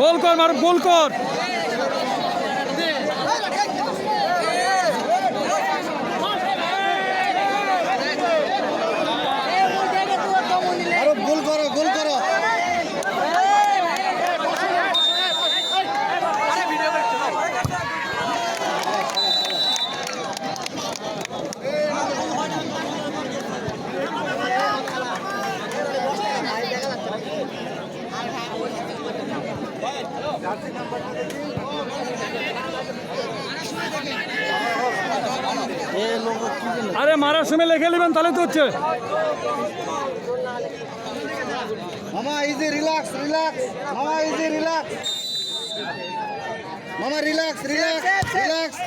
গোল কর মারুফ, গোল কর। গোল করো, গোল করো। আরে মারার সময় লেখে নেবেন তাহলে তো হচ্ছে। মামা ইজি, রিল্যাক্স রিল্যাক্স। মামা ইজি, রিল্যাক্স। মামা রিল্যাক্স রিল্যাক্স রিল্যাক্স।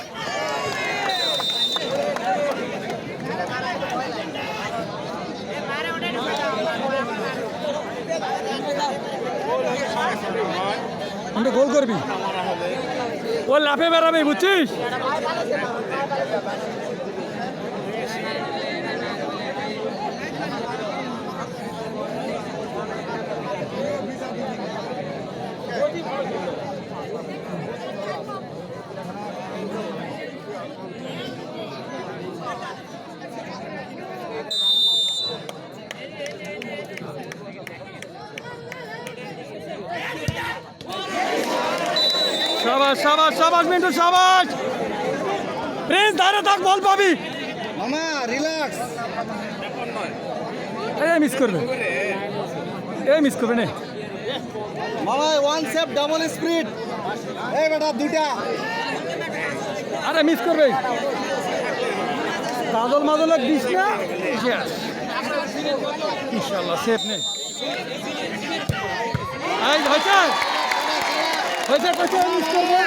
কিন্তু গোল করবি, ও লাফে বেড়াবে বুঝছিস। শাবাশ শাবাশ শাবাশ মিন্টু, শাবাশ। প্রিন্স দাঁড়ে থাক, বল পাবি। মামা রিল্যাক্স। এই মিস করবে, এই মিস করবে না। মামা ওয়ান সেভ ডাবল স্পিড। এই বেটা দুইটা। আরে মিস করবে, কাজল মাদল দিস না। ইনশাল্লাহ সেফ নেই। এই হয়েছে হয়েছে হয়েছে, মিস করবে।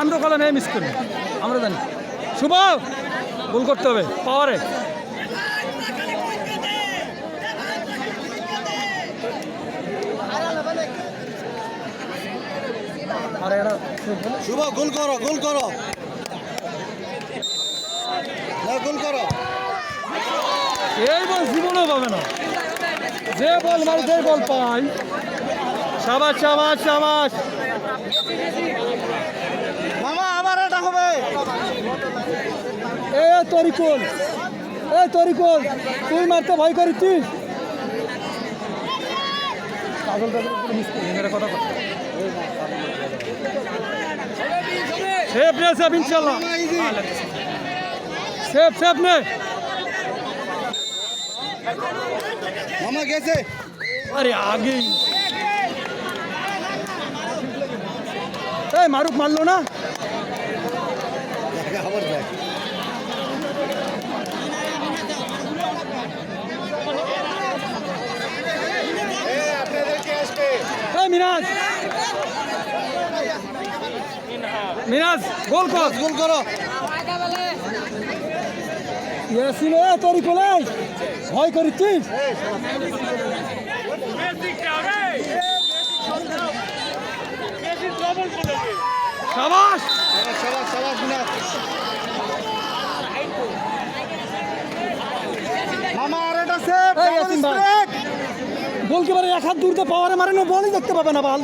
আমরা বলেন এই মিস করবে, আমরা জানি। শুভ গোল করতে হবে পাওয়ারে। আরে এটা শুভ গোল করো, গোল করো, গোল করো। এই বল জীবনও পাবে না, যে বল মারে যে বল পাই। শাবাশ শাবাশ শাবাশ। মামা আবার এটা হবে। এ তরিকুল, এ তরিকুল, তুই মারতে ভয় করেছিস। কথা সেফ নে, সেফ ইনশাল্লাহ। সেফ সেফ নে। মামা গেছে। আরে আগে এই মারুফ মারলো না। আবার দেখ। এই মিরাজ, মিরাজ গোল কর, গোল করো। ইয়াসিন এ তরিকুল, এই ভয় করেছিস। শাবাশ শাবাশ শাবাশ মিনাজ। মামা আর এটা সেভ এই ডাবল ইয়াসিন ভাই। স্পিড। গোলকিপারে এক হাত দূরতে পাওয়ারে মারে না, বলই দেখতে পাবে না বল।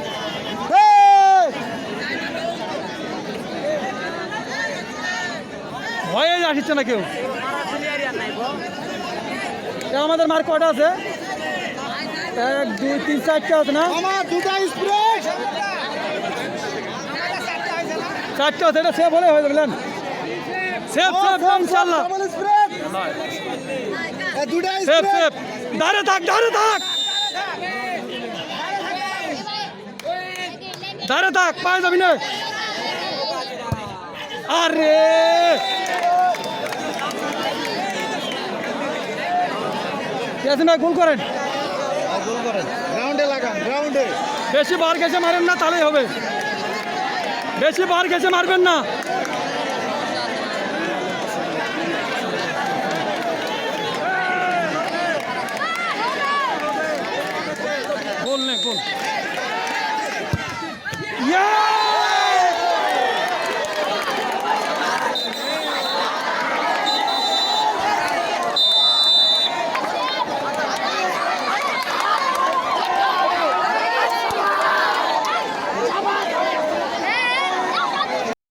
ভয়ে আসছে না কেউ। আমাদের মার কয়টা আছে? 1 2 3 4টা আছে না? মামা দুটা স্প্রেড। 4টা আছে, এটা সেভ হলে হয়ে যাবে। সেভ সেভ ইনশাআল্লাহ। Double spread. এ দুটা সেভ স্প্রেড। সেভ, দাঁড়ে থাক দাঁড়ে থাক দাঁড়ে থাক, পায়ে যাবি না। আরে ইয়াসিন ভাই গোল করেন, গোল করেন, গ্রাউন্ডে লাগান, গ্রাউন্ডে। বেশি বার গেছে মারেন না, তাহলেই হবে। বেশি বার গেছে মারবেন না।